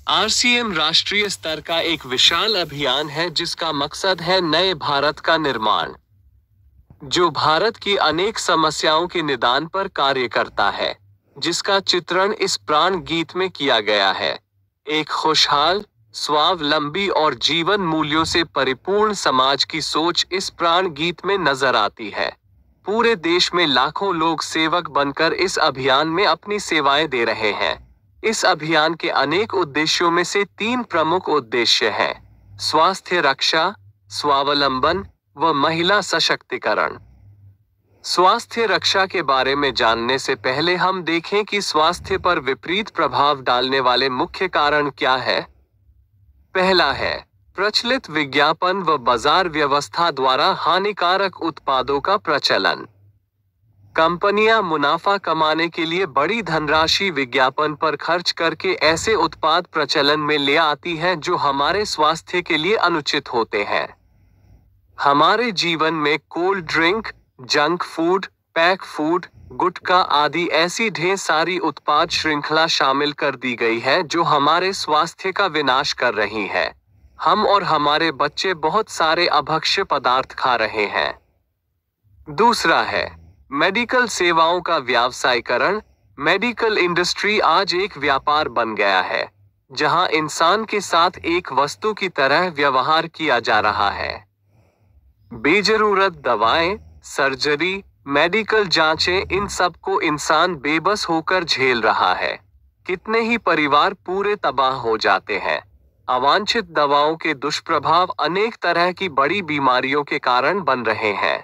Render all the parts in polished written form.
RCM राष्ट्रीय स्तर का एक विशाल अभियान है जिसका मकसद है नए भारत का निर्माण, जो भारत की अनेक समस्याओं के निदान पर कार्य करता है, जिसका चित्रण इस प्राण गीत में किया गया है। एक खुशहाल, स्वावलंबी और जीवन मूल्यों से परिपूर्ण समाज की सोच इस प्राण गीत में नजर आती है। पूरे देश में लाखों लोग सेवक बनकर इस अभियान में अपनी सेवाएं दे रहे हैं। इस अभियान के अनेक उद्देश्यों में से 3 प्रमुख उद्देश्य हैं: स्वास्थ्य रक्षा, स्वावलंबन व महिला सशक्तिकरण। स्वास्थ्य रक्षा के बारे में जानने से पहले हम देखें कि स्वास्थ्य पर विपरीत प्रभाव डालने वाले मुख्य कारण क्या है। पहला है प्रचलित विज्ञापन व बाजार व्यवस्था द्वारा हानिकारक उत्पादों का प्रचलन। कंपनियां मुनाफा कमाने के लिए बड़ी धनराशि विज्ञापन पर खर्च करके ऐसे उत्पाद प्रचलन में ले आती हैं जो हमारे स्वास्थ्य के लिए अनुचित होते हैं। हमारे जीवन में cold drink, junk food, pack food, gutkha आदि ऐसी ढेर सारी उत्पाद श्रृंखला शामिल कर दी गई है जो हमारे स्वास्थ्य का विनाश कर रही है। हम और हमारे बच्चे बहुत सारे अभक्ष्य पदार्थ खा रहे हैं। दूसरा है मेडिकल सेवाओं का व्यावसायीकरण। मेडिकल इंडस्ट्री आज एक व्यापार बन गया है, जहां इंसान के साथ एक वस्तु की तरह व्यवहार किया जा रहा है। बेजरूरत दवाएं, सर्जरी, मेडिकल जांचें, इन सब को इंसान बेबस होकर झेल रहा है। कितने ही परिवार पूरे तबाह हो जाते हैं। अवांछित दवाओं के दुष्प्रभाव अनेक तरह की बड़ी बीमारियों के कारण बन रहे हैं।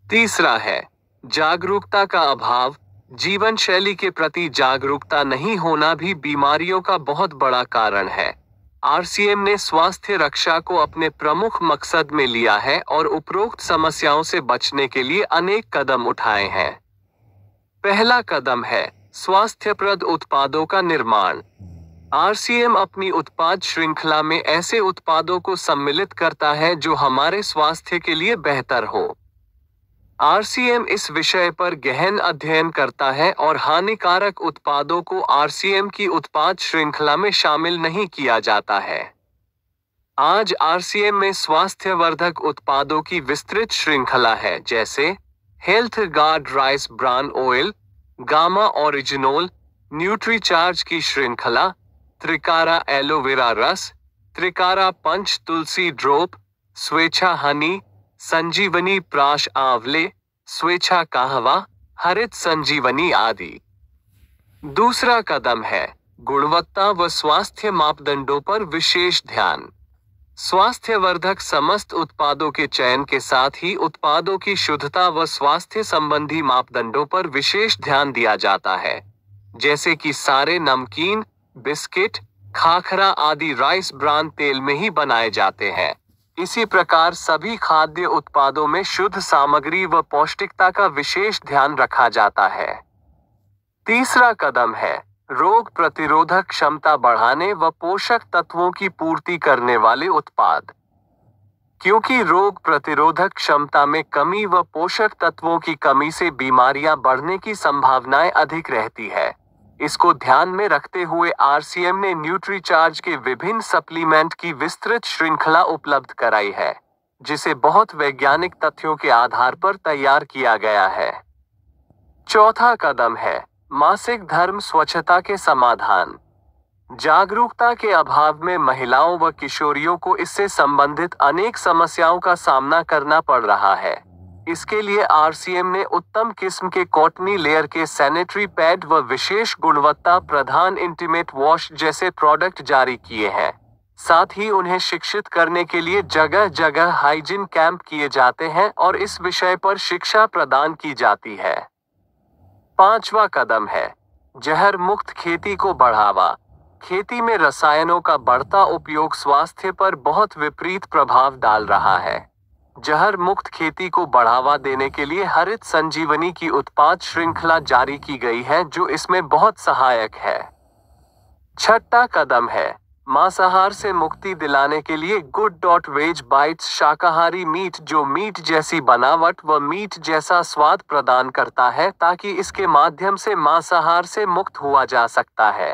तीसरा है जागरूकता का अभाव। जीवन शैली के प्रति जागरूकता नहीं होना भी बीमारियों का बहुत बड़ा कारण है। आरसीएम ने स्वास्थ्य रक्षा को अपने प्रमुख मकसद में लिया है और उपरोक्त समस्याओं से बचने के लिए अनेक कदम उठाए हैं। पहला कदम है स्वास्थ्यप्रद उत्पादों का निर्माण। आरसीएम अपनी उत्पाद श्रृंखला में ऐसे उत्पादों को सम्मिलित करता है जो हमारे स्वास्थ्य के लिए बेहतर हो। आरसीएम इस विषय पर गहन अध्ययन करता है और हानिकारक उत्पादों को आरसीएम की उत्पाद श्रृंखला में शामिल नहीं किया जाता है। आज आरसीएम में स्वास्थ्यवर्धक उत्पादों की विस्तृत श्रृंखला है, जैसे health guard rice bran oil, gamma oryzanol, Nutricharge की श्रृंखला, त्रिकारा एलोवेरा रस, त्रिकारा पंच तुलसी ड्रॉप, स्वेच्छा हनी, संजीवनी प्राश आंवले, स्वेच्छा कहवा, हरित संजीवनी आदि। दूसरा कदम है गुणवत्ता व स्वास्थ्य मापदंडों पर विशेष ध्यान। स्वास्थ्यवर्धक समस्त उत्पादों के चयन के साथ ही उत्पादों की शुद्धता व स्वास्थ्य संबंधी मापदंडों पर विशेष ध्यान दिया जाता है, जैसे कि सारे नमकीन, बिस्किट, खाखरा आदि राइस ब्रान तेल में ही बनाए जाते हैं। इसी प्रकार सभी खाद्य उत्पादों में शुद्ध सामग्री व पौष्टिकता का विशेष ध्यान रखा जाता है। तीसरा कदम है रोग प्रतिरोधक क्षमता बढ़ाने व पोषक तत्वों की पूर्ति करने वाले उत्पाद। क्योंकि रोग प्रतिरोधक क्षमता में कमी व पोषक तत्वों की कमी से बीमारियां बढ़ने की संभावनाएं अधिक रहती है, इसको ध्यान में रखते हुए आरसीएम ने न्यूट्रीचार्ज के विभिन्न सप्लीमेंट की विस्तृत श्रृंखला उपलब्ध कराई है, जिसे बहुत वैज्ञानिक तथ्यों के आधार पर तैयार किया गया है। चौथा कदम है मासिक धर्म स्वच्छता के समाधान। जागरूकता के अभाव में महिलाओं व किशोरियों को इससे संबंधित अनेक समस्याओं का सामना करना पड़ रहा है। इसके लिए आरसीएम ने उत्तम किस्म के कॉटनी लेयर के सैनिटरी पैड व विशेष गुणवत्ता प्रधान इंटीमेट वॉश जैसे प्रोडक्ट जारी किए हैं। साथ ही उन्हें शिक्षित करने के लिए जगह जगह हाइजीन कैंप किए जाते हैं और इस विषय पर शिक्षा प्रदान की जाती है। पांचवा कदम है जहर मुक्त खेती को बढ़ावा। खेती में रसायनों का बढ़ता उपयोग स्वास्थ्य पर बहुत विपरीत प्रभाव डाल रहा है। जहर मुक्त खेती को बढ़ावा देने के लिए हरित संजीवनी की उत्पाद श्रृंखला जारी की गई है, जो इसमें बहुत सहायक है। छठा कदम है मांसाहार से मुक्ति दिलाने के लिए गुड.वेज बाइट्स शाकाहारी मीट, जो मीट जैसी बनावट व मीट जैसा स्वाद प्रदान करता है, ताकि इसके माध्यम से मांसाहार से मुक्त हुआ जा सकता है।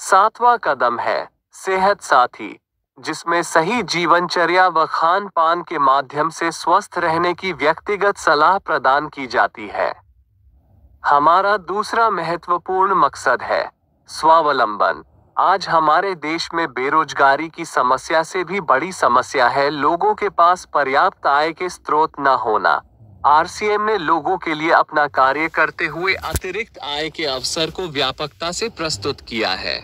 सातवां कदम है सेहत साथी, जिसमें सही जीवनचर्या व खान पान के माध्यम से स्वस्थ रहने की व्यक्तिगत सलाह प्रदान की जाती है। हमारा दूसरा महत्वपूर्ण मकसद है स्वावलंबन। आज हमारे देश में बेरोजगारी की समस्या से भी बड़ी समस्या है लोगों के पास पर्याप्त आय के स्रोत न होना। आरसीएम ने लोगों के लिए अपना कार्य करते हुए अतिरिक्त आय के अवसर को व्यापकता से प्रस्तुत किया है।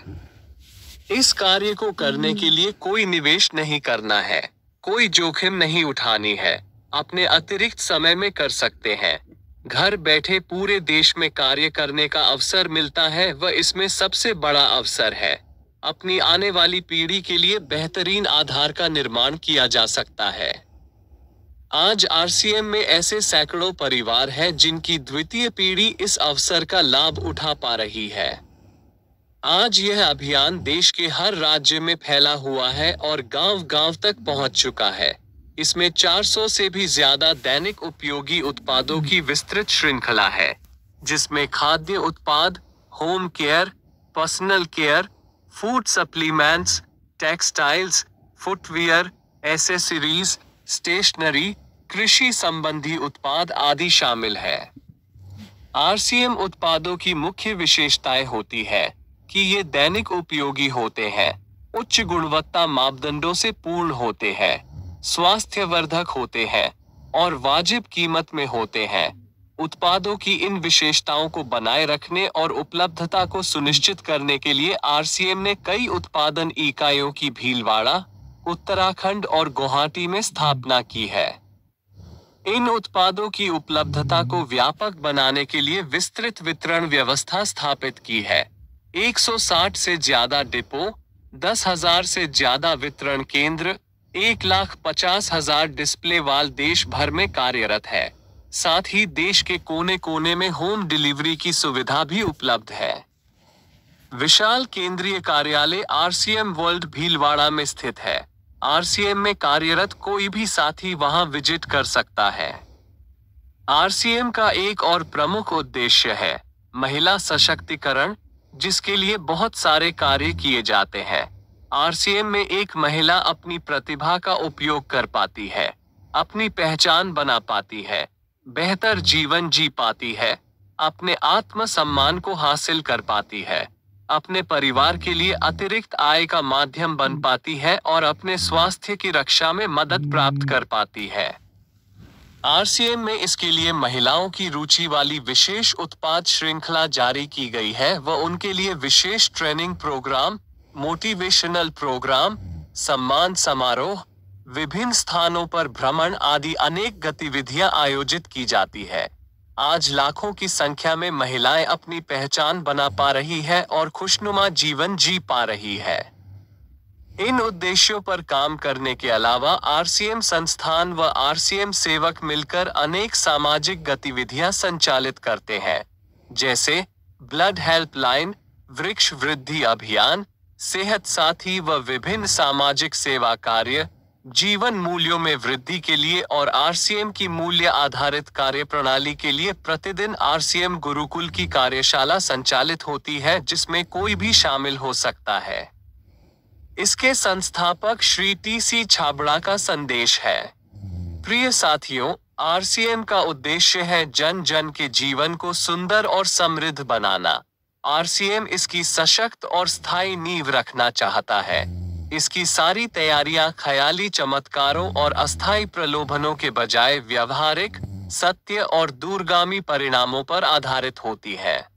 इस कार्य को करने के लिए कोई निवेश नहीं करना है, कोई जोखिम नहीं उठानी है, अपने अतिरिक्त समय में कर सकते हैं। घर बैठे पूरे देश में कार्य करने का अवसर मिलता है व इसमें सबसे बड़ा अवसर है अपनी आने वाली पीढ़ी के लिए बेहतरीन आधार का निर्माण किया जा सकता है। आज आरसीएम में ऐसे सैकड़ों परिवार हैं जिनकी द्वितीय पीढ़ी इस अवसर का लाभ उठा पा रही है। आज यह अभियान देश के हर राज्य में फैला हुआ है और गांव-गांव तक पहुंच चुका है। इसमें 400 से भी ज्यादा दैनिक उपयोगी उत्पादों की विस्तृत श्रृंखला है, जिसमें खाद्य उत्पाद, home care, personal care, food supplements, textiles, footwear, accessories, stationery, कृषि संबंधी उत्पाद आदि शामिल है। आरसीएम उत्पादों की मुख्य विशेषताएं होती है कि ये दैनिक उपयोगी होते हैं, उच्च गुणवत्ता मापदंडों से पूर्ण होते हैं, स्वास्थ्यवर्धक होते हैं और वाजिब कीमत में होते हैं। उत्पादों की इन विशेषताओं को बनाए रखने और उपलब्धता को सुनिश्चित करने के लिए आरसीएम ने कई उत्पादन इकाइयों की भीलवाड़ा, उत्तराखंड और गुवाहाटी में स्थापना की है। इन उत्पादों की उपलब्धता को व्यापक बनाने के लिए विस्तृत वितरण व्यवस्था स्थापित की है। 160 से ज्यादा डिपो, 10,000 से ज्यादा वितरण केंद्र, 1,50,000 डिस्प्ले वाल देश भर में कार्यरत है। साथ ही देश के कोने कोने में होम डिलीवरी की सुविधा भी उपलब्ध है। विशाल केंद्रीय कार्यालय आरसीएम वर्ल्ड भीलवाड़ा में स्थित है। आरसीएम में कार्यरत कोई भी साथी वहां विजिट कर सकता है। आरसीएम का एक और प्रमुख उद्देश्य है महिला सशक्तिकरण, जिसके लिए बहुत सारे कार्य किए जाते हैं। आरसीएम में एक महिला अपनी प्रतिभा का उपयोग कर पाती है, अपनी पहचान बना पाती है, बेहतर जीवन जी पाती है, अपने आत्म सम्मान को हासिल कर पाती है, अपने परिवार के लिए अतिरिक्त आय का माध्यम बन पाती है और अपने स्वास्थ्य की रक्षा में मदद प्राप्त कर पाती है। आरसीएम में इसके लिए महिलाओं की रुचि वाली विशेष उत्पाद श्रृंखला जारी की गई है व उनके लिए विशेष ट्रेनिंग प्रोग्राम, मोटिवेशनल प्रोग्राम, सम्मान समारोह, विभिन्न स्थानों पर भ्रमण आदि अनेक गतिविधियां आयोजित की जाती है। आज लाखों की संख्या में महिलाएं अपनी पहचान बना पा रही है और खुशनुमा जीवन जी पा रही है। इन उद्देश्यों पर काम करने के अलावा आरसीएम संस्थान व आरसीएम सेवक मिलकर अनेक सामाजिक गतिविधियां संचालित करते हैं, जैसे ब्लड हेल्पलाइन, वृक्ष वृद्धि अभियान, सेहत साथी व विभिन्न सामाजिक सेवा कार्य, जीवन मूल्यों में वृद्धि के लिए और आरसीएम की मूल्य आधारित कार्य प्रणाली के लिए प्रतिदिन आरसीएम गुरुकुल की कार्यशाला संचालित होती है, जिसमें कोई भी शामिल हो सकता है। इसके संस्थापक श्री टी.सी. छाबड़ा का संदेश है। प्रिय साथियों, आरसीएम का उद्देश्य है जन जन के जीवन को सुंदर और समृद्ध बनाना। आरसीएम इसकी सशक्त और स्थायी नींव रखना चाहता है। इसकी सारी तैयारियां ख्याली चमत्कारों और अस्थायी प्रलोभनों के बजाय व्यवहारिक, सत्य और दूरगामी परिणामों पर आधारित होती है।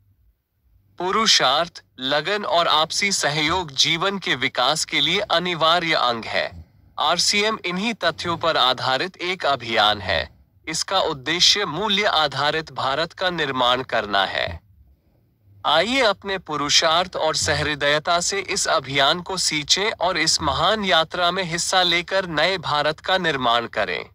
पुरुषार्थ, लगन और आपसी सहयोग जीवन के विकास के लिए अनिवार्य अंग है। आरसीएम इन्हीं तथ्यों पर आधारित एक अभियान है। इसका उद्देश्य मूल्य आधारित भारत का निर्माण करना है। आइए अपने पुरुषार्थ और सहृदयता से इस अभियान को सींचें और इस महान यात्रा में हिस्सा लेकर नए भारत का निर्माण करें।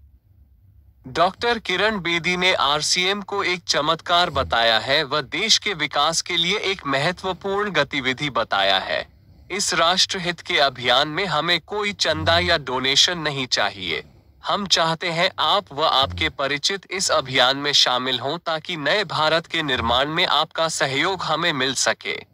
डॉक्टर किरण बेदी ने आरसीएम को एक चमत्कार बताया है व देश के विकास के लिए एक महत्वपूर्ण गतिविधि बताया है। इस राष्ट्रहित के अभियान में हमें कोई चंदा या डोनेशन नहीं चाहिए। हम चाहते हैं आप व आपके परिचित इस अभियान में शामिल हों ताकि नए भारत के निर्माण में आपका सहयोग हमें मिल सके।